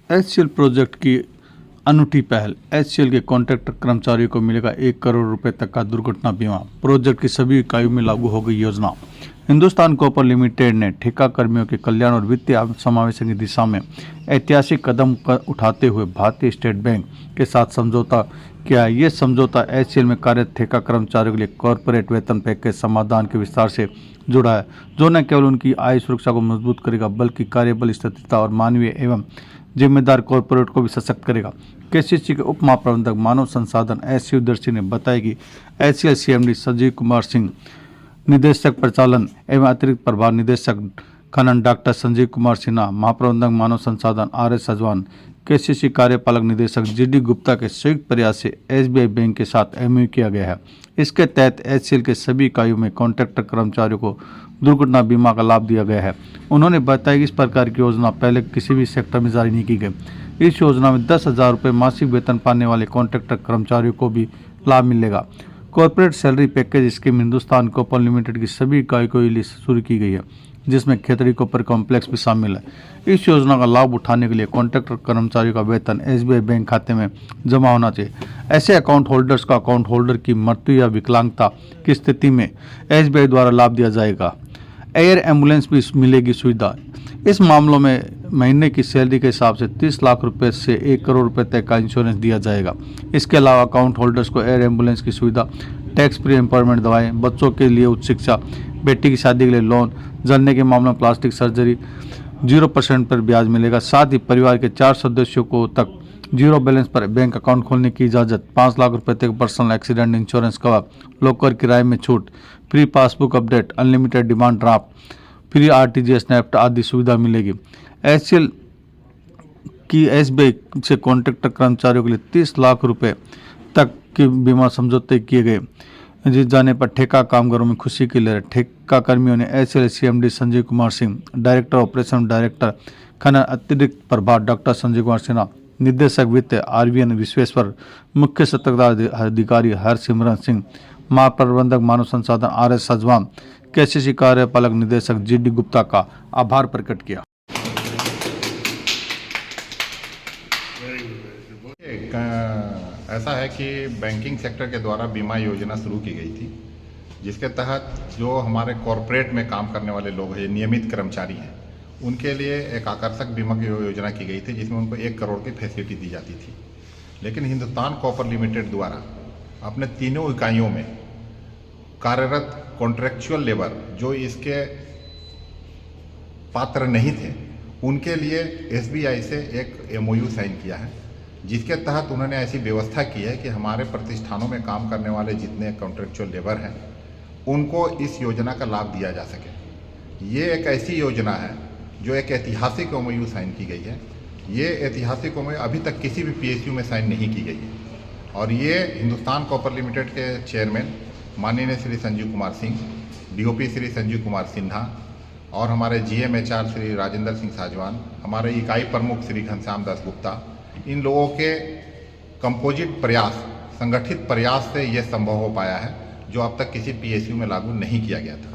HCL project की अनूठी पहल। एचसीएल के कॉन्ट्रैक्टर कर्मचारियों को मिलेगा 1 करोड़ रुपए तक का दुर्घटना बीमा। प्रोजेक्ट की सभी इकाइयों में लागू हो गई योजना। हिंदुस्तान कॉपर लिमिटेड ने ठेका कर्मियों के कल्याण और वित्तीय समावेशन की दिशा में ऐतिहासिक कदम उठाते हुए भारतीय स्टेट बैंक के साथ समझौता किया। ये समझौता एचसीएल में कार्यरत ठेका कर्मचारियों के लिए कॉरपोरेट वेतन पैकेज समाधान के विस्तार से जुड़ा है, जो न केवल उनकी आय सुरक्षा को मजबूत करेगा बल्कि कार्यबल स्थिरता और मानवीय एवं जिम्मेदार कॉरपोरेट को भी सशक्त करेगा। केसीसी के उप महाप्रबंधक मानव संसाधन एस शिवदर्शी ने बताया कि एचसीएल सीएमडी संजीव कुमार सिंह, निदेशक प्रचालन एवं अतिरिक्त प्रभार निदेशक खनन डॉक्टर संजीव कुमार सिन्हा, महाप्रबंधक मानव संसाधन आर.एस. सजवान, केसीसी कार्यपालक निदेशक जी.डी. गुप्ता के संयुक्त प्रयास से एसबीआई बैंक के साथ एमओयू किया गया है। इसके तहत एचसीएल के सभी इकाइयों में कॉन्ट्रैक्टर कर्मचारियों को दुर्घटना बीमा का लाभ दिया गया है। उन्होंने बताया कि इस प्रकार की योजना पहले किसी भी सेक्टर में जारी नहीं की गई। इस योजना में 10,000 रुपये मासिक वेतन पाने वाले कॉन्ट्रैक्टर कर्मचारियों को भी लाभ मिलेगा। Corporate salary package scheme Hindustan copper limited की सभी इकाइयों के लिए शुरू की गई है, जिसमें खेतड़ी कॉपर कॉम्प्लेक्स भी शामिल है। इस योजना का लाभ उठाने के लिए कॉन्ट्रैक्टर कर्मचारियों का वेतन एसबीआई बैंक खाते में जमा होना चाहिए। ऐसे अकाउंट होल्डर्स का अकाउंट होल्डर की मृत्यु या विकलांगता की स्थिति में एसबीआई द्वारा लाभ दिया जाएगा। एयर एम्बुलेंस भी मिलेगी सुविधा। इस मामलों में महीने की सैलरी के हिसाब से 30 लाख रुपए से 1 करोड़ रुपए तक का इंश्योरेंस दिया जाएगा। इसके अलावा अकाउंट होल्डर्स को एयर एम्बुलेंस की सुविधा, टैक्स फ्री एम्पावरमेंट दवाएं, बच्चों के लिए उच्च शिक्षा, बेटी की शादी के लिए लोन, जलने के मामले में प्लास्टिक सर्जरी 0% पर ब्याज मिलेगा। साथ ही परिवार के 4 सदस्यों को तक 0 बैलेंस पर बैंक अकाउंट खोलने की इजाज़त, 5 लाख रुपए तक personal accident insurance cover, locker किराए में छूट, free passbook update, unlimited demand draft, free RTGS NEFT आदि सुविधा मिलेगी। एचसीएल की एसबीआई से कॉन्ट्रैक्टर कर्मचारियों के लिए 30 लाख रुपए तक के बीमा समझौते किए गए, जिस जाने पर ठेका कामगारों में खुशी की लहर। ठेका कर्मियों ने HCL CMD Sanjeev Kumar Singh, director operation director खनन अतिरिक्त प्रभार डॉक्टर संजीव कुमार सिन्हा, निदेशक वित्त आरवीएन विश्वेश्वर, मुख्य सतर्कता अधिकारी हरसिमरन सिंह, महाप्रबंधक मानव संसाधन आर.एस. सजवान, केसीसी कार्यपालक निदेशक जी.डी. गुप्ता का आभार प्रकट किया। ऐसा है कि बैंकिंग सेक्टर के द्वारा बीमा योजना शुरू की गई थी, जिसके तहत जो हमारे कॉरपोरेट में काम करने वाले लोग हैं, नियमित कर्मचारी हैं, उनके लिए एक आकर्षक बीमा की योजना की गई थी, जिसमें उनको 1 करोड़ की फैसिलिटी दी जाती थी। लेकिन हिंदुस्तान कॉपर लिमिटेड द्वारा अपने तीनों इकाइयों में कार्यरत कॉन्ट्रेक्चुअल लेबर जो इसके पात्र नहीं थे, उनके लिए एसबीआई से एक एमओयू साइन किया है, जिसके तहत उन्होंने ऐसी व्यवस्था की है कि हमारे प्रतिष्ठानों में काम करने वाले जितने कॉन्ट्रेक्चुअल लेबर हैं, उनको इस योजना का लाभ दिया जा सके। ये एक ऐसी योजना है जो एक ऐतिहासिक एमओयू साइन की गई है। ये ऐतिहासिक एमओयू अभी तक किसी भी पीएसयू में साइन नहीं की गई है, और ये हिंदुस्तान कॉपर लिमिटेड के चेयरमैन माननीय श्री संजीव कुमार सिंह, डीओपी श्री संजीव कुमार सिन्हा और हमारे जीएमएचआर श्री राजेंद्र सिंह साजवान, हमारे इकाई प्रमुख श्री घनश्याम दास गुप्ता, इन लोगों के कंपोजिट प्रयास, संगठित प्रयास से ये संभव हो पाया है, जो अब तक किसी पीएसयू में लागू नहीं किया गया था।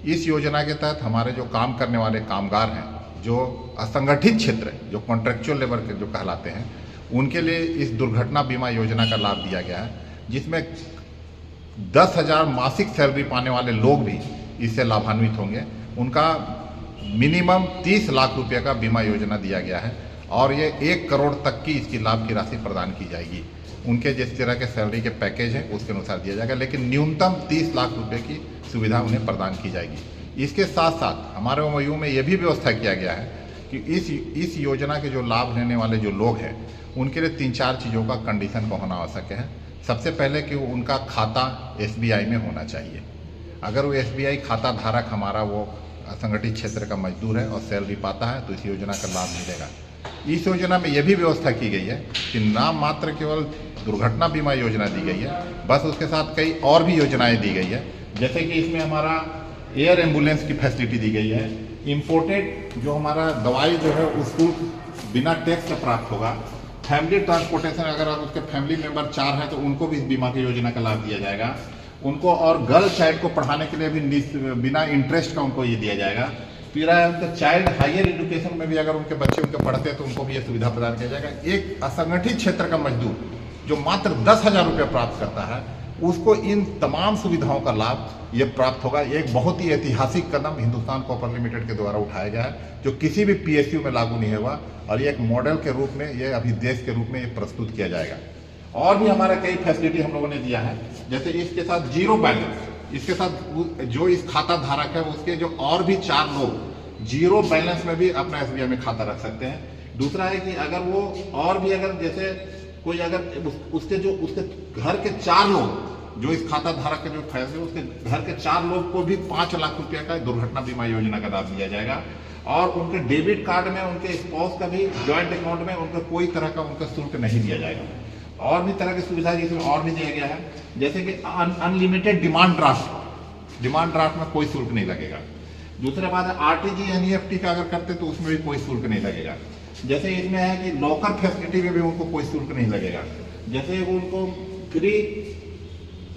इस योजना के तहत हमारे जो काम करने वाले कामगार हैं, जो असंगठित क्षेत्र, जो कॉन्ट्रेक्चुअल लेबर के जो कहलाते हैं, उनके लिए इस दुर्घटना बीमा योजना का लाभ दिया गया है, जिसमें 10,000 मासिक सैलरी पाने वाले लोग भी इससे लाभान्वित होंगे। उनका मिनिमम 30 लाख रुपये का बीमा योजना दिया गया है, और ये 1 करोड़ तक की इसकी लाभ की राशि प्रदान की जाएगी। उनके जिस तरह के सैलरी के पैकेज हैं उसके अनुसार दिया जाएगा, लेकिन न्यूनतम 30 लाख रुपए की सुविधा उन्हें प्रदान की जाएगी। इसके साथ साथ हमारे एमओयू में यह भी व्यवस्था किया गया है कि इस योजना के जो लाभ लेने वाले जो लोग हैं, उनके लिए 3-4 चीज़ों का कंडीशन का होना आवश्यक है। सबसे पहले कि उनका खाता एसबीआई में होना चाहिए। अगर वो एसबीआई खाता धारक हमारा वो असंगठित क्षेत्र का मजदूर है और सैलरी पाता है, तो इस योजना का लाभ मिलेगा। इस योजना में यह भी व्यवस्था की गई है कि नाम मात्र केवल दुर्घटना बीमा योजना दी गई है, बस उसके साथ कई और भी योजनाएं दी गई है। जैसे कि इसमें हमारा एयर एम्बुलेंस की फैसिलिटी दी गई है। इम्पोर्टेड जो हमारा दवाई जो है उसको बिना टैक्स से प्राप्त होगा। फैमिली ट्रांसपोर्टेशन, अगर उसके फैमिली मेंबर 4 हैं तो उनको भी इस बीमा की योजना का लाभ दिया जाएगा। उनको और गर्ल चाइल्ड को पढ़ाने के लिए भी बिना इंटरेस्ट का उनको ये दिया जाएगा। पी रहा है। उनके चाइल्ड हायर एजुकेशन में भी अगर उनके बच्चे उनके पढ़ते हैं तो उनको भी ये सुविधा प्रदान किया जाएगा। एक असंगठित क्षेत्र का मजदूर जो मात्र 10,000 रुपये प्राप्त करता है उसको इन तमाम सुविधाओं का लाभ ये प्राप्त होगा। ये एक बहुत ही ऐतिहासिक कदम हिंदुस्तान कॉपर लिमिटेड के द्वारा उठाया गया है जो किसी भी पीएसयू में लागू नहीं होगा और ये एक मॉडल के रूप में ये अभी देश के रूप में ये प्रस्तुत किया जाएगा। और भी हमारे कई फैसिलिटी हम लोगों ने दिया है, जैसे इसके साथ जीरो बैलेंस, इसके साथ जो इस खाता धारक है उसके जो और भी 4 लोग जीरो बैलेंस में भी अपना एसबीआई में खाता रख सकते हैं। दूसरा है कि अगर वो और भी अगर जैसे कोई अगर उसके घर के 4 लोग जो इस खाता धारक के जो फैसले उसके घर के 4 लोग को भी 5 लाख रुपए का दुर्घटना बीमा योजना का लाभ दिया जाएगा। और उनके डेबिट कार्ड में उनके स्पाउस का भी ज्वाइंट अकाउंट में उनको कोई तरह का उनका शुल्क नहीं दिया जाएगा। और भी तरह की सुविधा जिसमें और भी दिया गया है, जैसे कि अनलिमिटेड डिमांड ड्राफ्ट में कोई शुल्क नहीं लगेगा। दूसरा बात है आरटीजी एनईएफटी का अगर करते तो उसमें भी कोई शुल्क नहीं लगेगा। जैसे इसमें है कि लॉकर फैसिलिटी में भी उनको कोई शुल्क नहीं लगेगा। जैसे उनको फ्री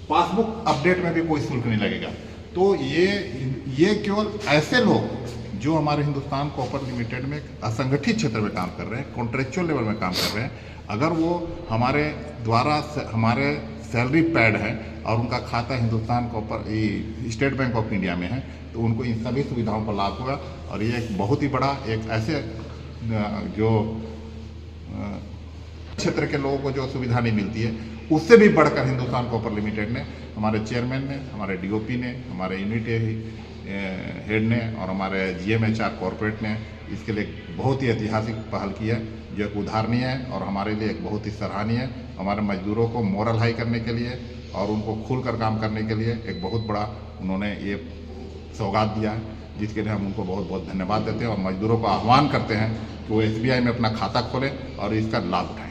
पासबुक अपडेट में भी कोई शुल्क नहीं लगेगा। तो ये केवल ऐसे लोग जो हमारे हिंदुस्तान कॉपर लिमिटेड में असंगठित क्षेत्र में काम कर रहे हैं, कॉन्ट्रेक्चुअल लेवल में काम कर रहे हैं, अगर वो हमारे द्वारा हमारे सैलरी पैड है और उनका खाता Hindustan copper state bank of India में है तो उनको इन सभी सुविधाओं का लाभ होगा। और ये एक बहुत ही बड़ा एक ऐसे जो क्षेत्र के लोगों को जो सुविधा नहीं मिलती है उससे भी बढ़कर हिंदुस्तान कॉपर लिमिटेड ने, हमारे चेयरमैन ने, हमारे डीओपी ने, हमारे यूनिट हेड ने और हमारे जीएमएचआर कॉरपोरेट ने इसके लिए बहुत ही ऐतिहासिक पहल की है जो एक उदाहरणीय है और हमारे लिए एक बहुत ही सराहनीय है। हमारे मजदूरों को मोरल हाई करने के लिए और उनको खुलकर काम करने के लिए एक बहुत बड़ा उन्होंने ये सौगात दिया है, जिसके लिए हम उनको बहुत बहुत धन्यवाद देते हैं और मजदूरों को आह्वान करते हैं कि वो एसबीआई में अपना खाता खोलें और इसका लाभ उठाएं।